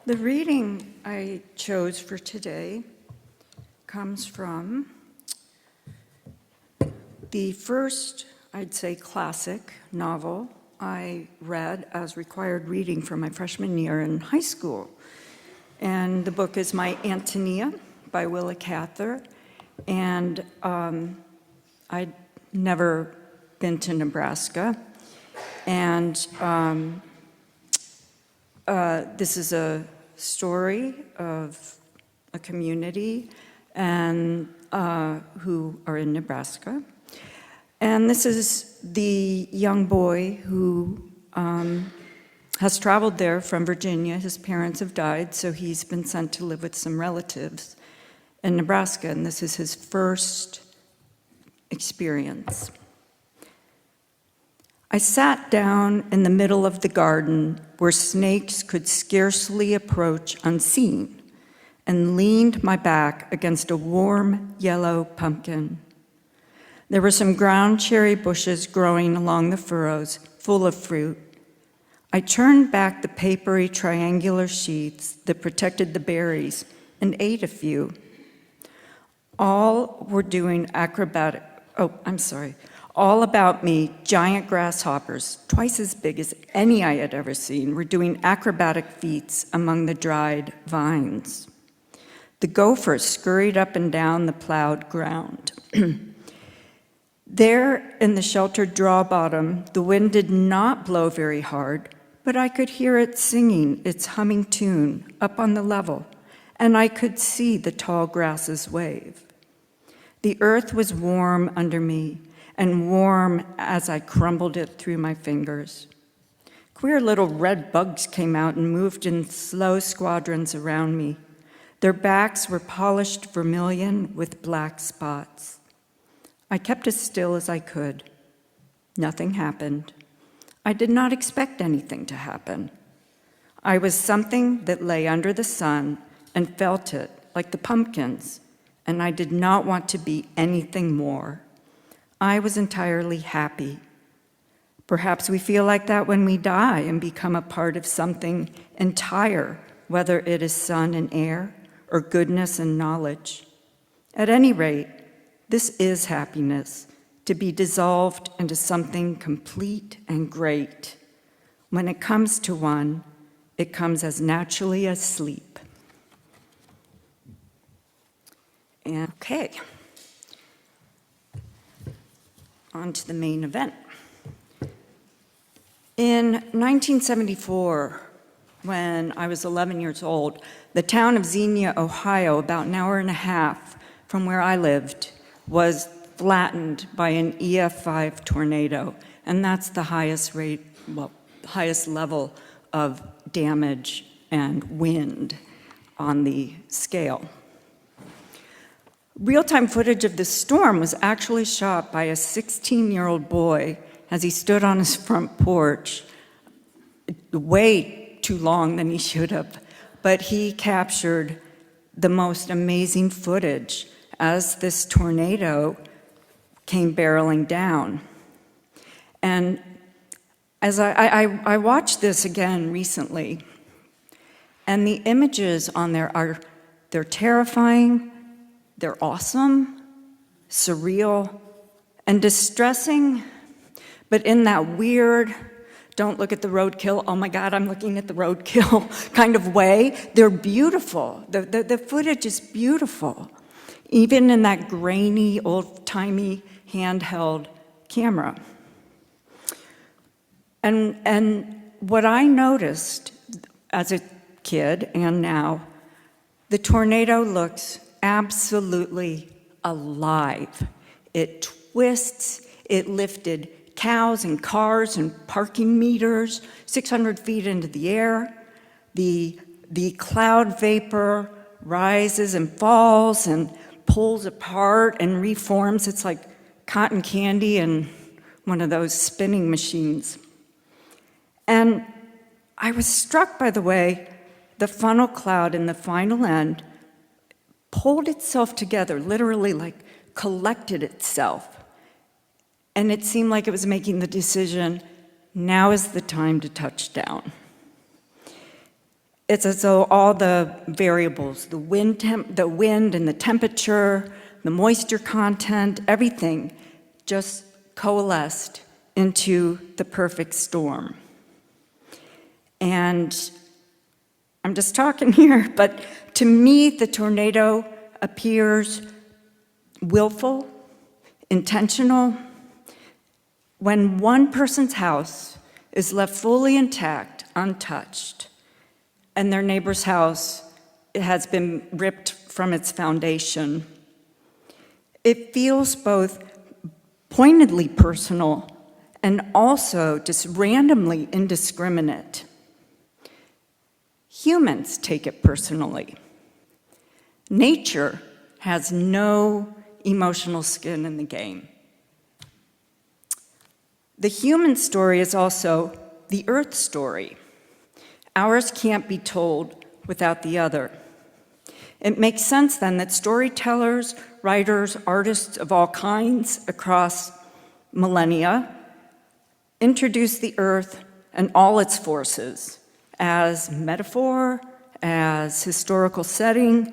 The reading I chose for today comes from the first, I'd say, classic novel I read as required reading for my freshman year in high school. And the book is My Antonia by Willa Cather. And I'd never been to Nebraska. And this is a story of a community and who are in Nebraska. And this is the young boy who has traveled there from Virginia. His parents have died, so he's been sent to live with some relatives in Nebraska, and this is his first experience. I sat down in the middle of the garden where snakes could scarcely approach unseen and leaned my back against a warm yellow pumpkin. There were some ground cherry bushes growing along the furrows, full of fruit. I turned back the papery triangular sheets that protected the berries and ate a few. All about me, giant grasshoppers, twice as big as any I had ever seen, were doing acrobatic feats among the dried vines. The gophers scurried up and down the plowed ground. There in the sheltered draw bottom, the wind did not blow very hard, but I could hear it singing its humming tune up on the level, and I could see the tall grasses wave. The earth was warm under me, and warm as I crumbled it through my fingers. Queer little red bugs came out and moved in slow squadrons around me. Their backs were polished vermilion with black spots. I kept as still as I could. Nothing happened. I did not expect anything to happen. I was something that lay under the sun and felt it, like the pumpkins, and I did not want to be anything more. I was entirely happy. Perhaps we feel like that when we die and become a part of something entire, whether it is sun and air or goodness and knowledge. At any rate, this is happiness, to be dissolved into something complete and great. When it comes to one, it comes as naturally as sleep. Okay. On to the main event. In 1974, when I was 11 years old, the town of Xenia, Ohio, about an hour and a half from where I lived, was flattened by an EF5 tornado, and that's the highest level of damage and wind on the scale. Real-time footage of the storm was actually shot by a 16-year-old boy as he stood on his front porch, way too long than he should have, but he captured the most amazing footage as this tornado came barreling down. And as I watched this again recently, and the images on there they're terrifying, they're awesome, surreal, and distressing, but in that weird, don't look at the roadkill, oh my God, I'm looking at the roadkill kind of way. They're beautiful. The footage is beautiful, even in that grainy, old-timey, handheld camera. And what I noticed as a kid and now, the tornado looks absolutely alive. It twists, it lifted cows and cars and parking meters 600 feet into the air. The cloud vapor rises and falls and pulls apart and reforms. It's like cotton candy in one of those spinning machines. And I was struck by the way the funnel cloud in the final end pulled itself together, literally like collected itself. And it seemed like it was making the decision, now is the time to touch down. It's as though all the variables, the wind and the temperature, the moisture content, everything just coalesced into the perfect storm. And I'm just talking here, but to me, the tornado appears willful, intentional. When one person's house is left fully intact, untouched, and their neighbor's house has been ripped from its foundation, it feels both pointedly personal and also just randomly indiscriminate. Humans take it personally. Nature has no emotional skin in the game. The human story is also the Earth story. Ours can't be told without the other. It makes sense then that storytellers, writers, artists of all kinds across millennia introduce the Earth and all its forces as metaphor, as historical setting,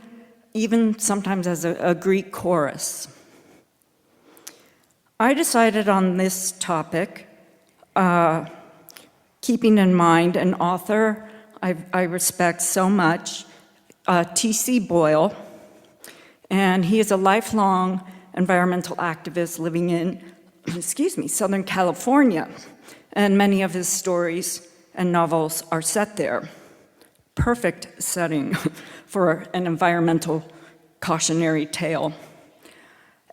even sometimes as a Greek chorus. I decided on this topic, keeping in mind an author I respect so much, T.C. Boyle, and he is a lifelong environmental activist living in, Southern California, and many of his stories and novels are set there. Perfect setting for an environmental cautionary tale.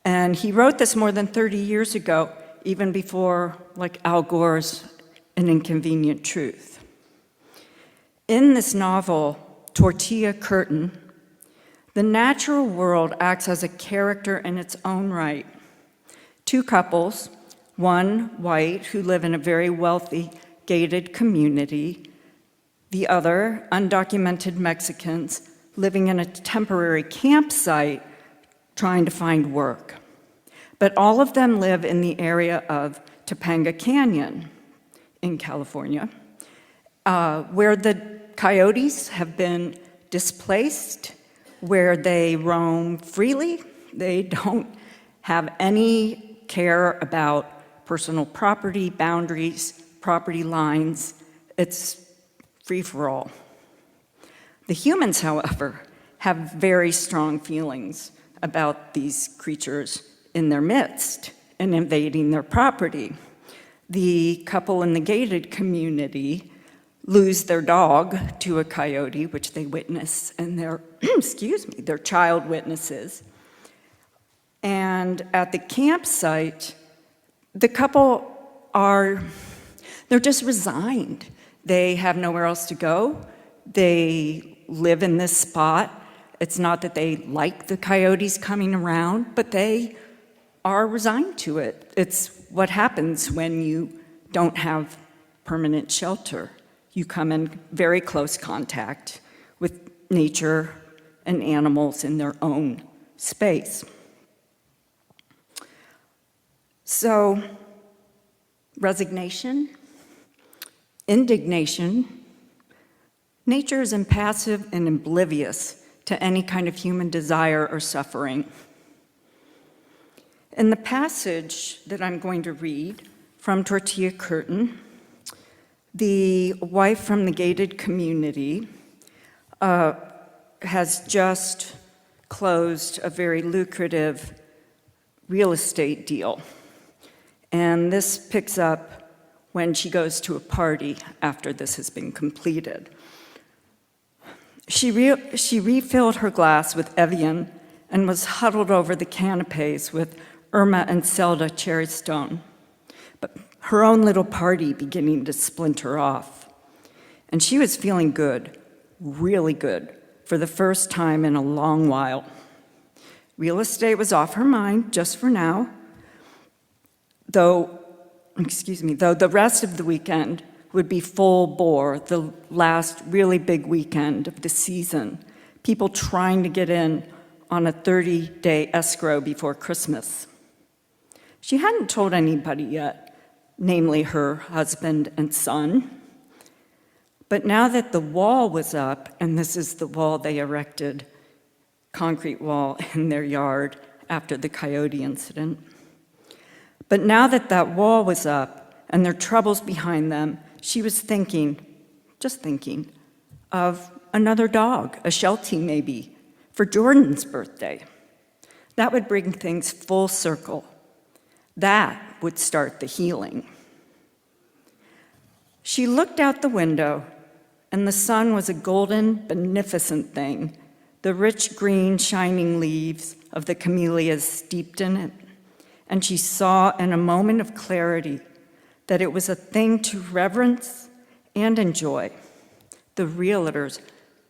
And he wrote this more than 30 years ago, even before, like, Al Gore's An Inconvenient Truth. In this novel, Tortilla Curtain, the natural world acts as a character in its own right. Two couples, one white, who live in a very wealthy, gated community, the other, undocumented Mexicans, living in a temporary campsite trying to find work. But all of them live in the area of Topanga Canyon in California, where the coyotes have been displaced, where they roam freely. They don't have any care about personal property, boundaries, property lines. It's free for all. The humans, however, have very strong feelings about these creatures in their midst and invading their property. The couple in the gated community lose their dog to a coyote, which they witness, and their their child witnesses. And at the campsite, the couple they're just resigned. They have nowhere else to go. They live in this spot. It's not that they like the coyotes coming around, but they are resigned to it. It's what happens when you don't have permanent shelter. You come in very close contact with nature and animals in their own space. So, resignation, indignation. Nature is impassive and oblivious to any kind of human desire or suffering. In the passage that I'm going to read from Tortilla Curtain, the wife from the gated community has just closed a very lucrative real estate deal. And this picks up when she goes to a party after this has been completed. She refilled her glass with Evian and was huddled over the canapes with Irma and Zelda Cherrystone, but her own little party beginning to splinter off. And she was feeling good, really good, for the first time in a long while. Real estate was off her mind just for now, though the rest of the weekend would be full bore, the last really big weekend of the season, people trying to get in on a 30-day escrow before Christmas. She hadn't told anybody yet, namely her husband and son, But now that the wall was up, and this is the wall they erected, concrete wall in their yard after the coyote incident. But now that that wall was up and their troubles behind them, she was thinking, just thinking, of another dog, a Sheltie maybe, for Jordan's birthday. That would bring things full circle. That would start the healing. She looked out the window, and the sun was a golden, beneficent thing, the rich green shining leaves of the camellias steeped in it. And she saw in a moment of clarity that it was a thing to reverence and enjoy, the realtor's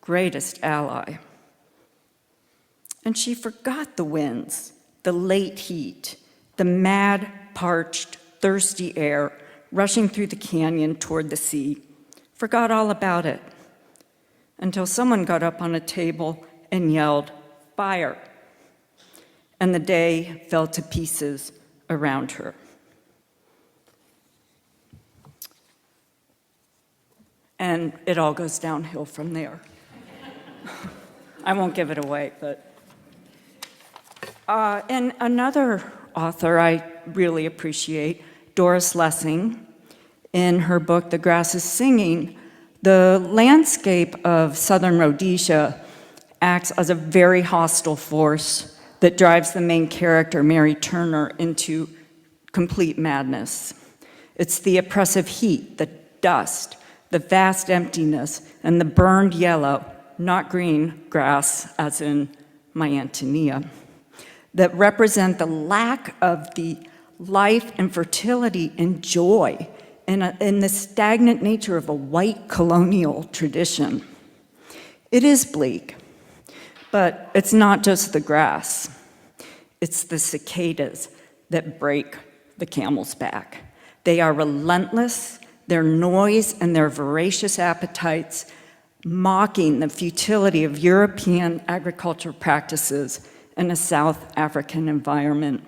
greatest ally. And she forgot the winds, the late heat, the mad, parched, thirsty air rushing through the canyon toward the sea, forgot all about it, until someone got up on a table and yelled, "Fire!" And the day fell to pieces around her. And it all goes downhill from there. I won't give it away, but... and another author I really appreciate, Doris Lessing, in her book, The Grass is Singing, the landscape of southern Rhodesia acts as a very hostile force that drives the main character, Mary Turner, into complete madness. It's the oppressive heat, the dust, the vast emptiness, and the burned yellow, not green grass, as in my Antonia, that represent the lack of the life and fertility and joy in the stagnant nature of a white colonial tradition. It is bleak, but it's not just the grass. It's the cicadas that break the camel's back. They are relentless, their noise and their voracious appetites mocking the futility of European agricultural practices in a South African environment.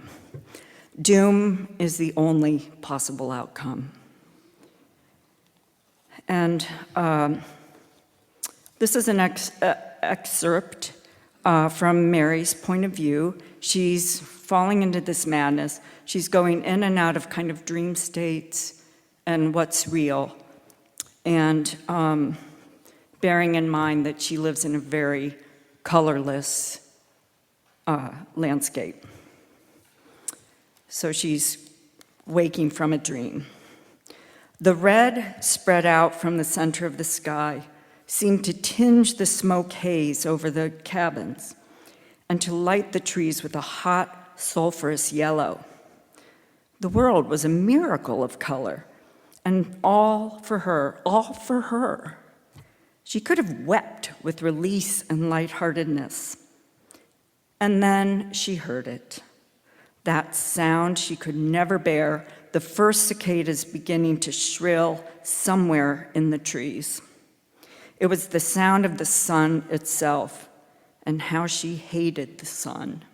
Doom is the only possible outcome. And this is an excerpt from Mary's point of view. She's falling into this madness. She's going in and out of kind of dream states and what's real. And bearing in mind that she lives in a very colorless landscape. So she's waking from a dream. The red spread out from the center of the sky seemed to tinge the smoke haze over the cabins and to light the trees with a hot, sulfurous yellow. The world was a miracle of color, and all for her, all for her. She could have wept with release and lightheartedness. And then she heard it. That sound she could never bear, the first cicadas beginning to shrill somewhere in the trees. It was the sound of the sun itself, and how she hated the sun.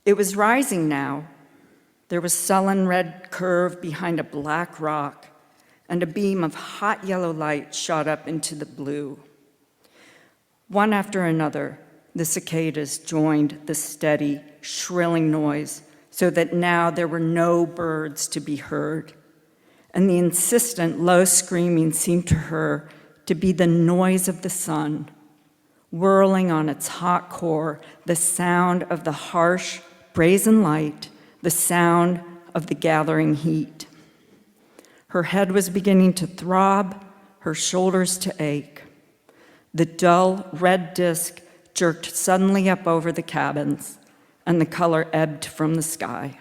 It was rising now. There was sullen red curve behind a black rock, and a beam of hot yellow light shot up into the blue. One after another, the cicadas joined the steady, shrilling noise, so that now there were no birds to be heard. And the insistent, low screaming seemed to her to be the noise of the sun, whirling on its hot core, the sound of the harsh, brazen light, the sound of the gathering heat. Her head was beginning to throb, her shoulders to ache. The dull red disk jerked suddenly up over the cabins, and the color ebbed from the sky.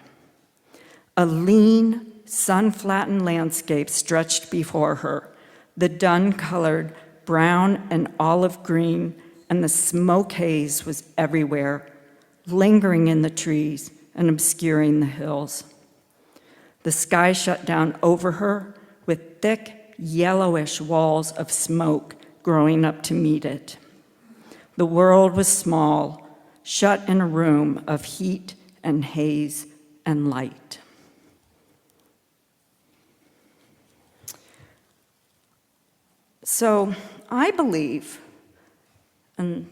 A lean, sun-flattened landscape stretched before her, the dun-colored brown and olive green, and the smoke haze was everywhere, lingering in the trees and obscuring the hills. The sky shut down over her with thick, yellowish walls of smoke growing up to meet it. The world was small, shut in a room of heat and haze and light. So I believe, and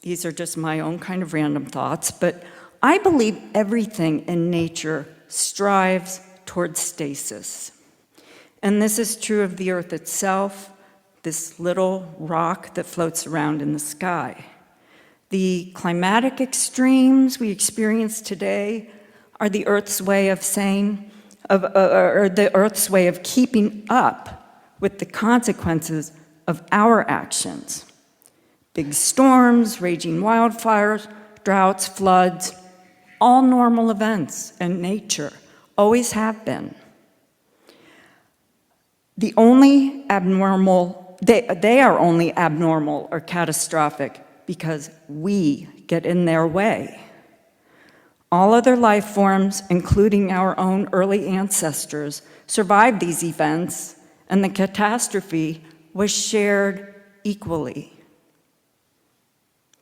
these are just my own kind of random thoughts, but I believe everything in nature strives towards stasis. And this is true of the Earth itself, this little rock that floats around in the sky. The climatic extremes we experience today are the Earth's way of keeping up with the consequences of our actions. Big storms, raging wildfires, droughts, floods, all normal events in nature, always have been. They are only abnormal or catastrophic because we get in their way. All other life forms, including our own early ancestors, survived these events, and the catastrophe was shared equally.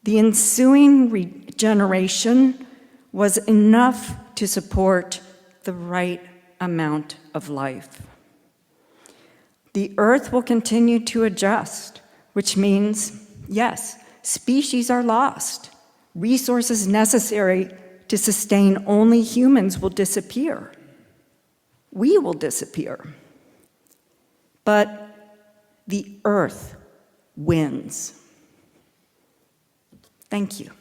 The ensuing regeneration was enough to support the right amount of life. The Earth will continue to adjust, which means, yes, species are lost. Resources necessary to sustain only humans will disappear. We will disappear. But the Earth wins. Thank you.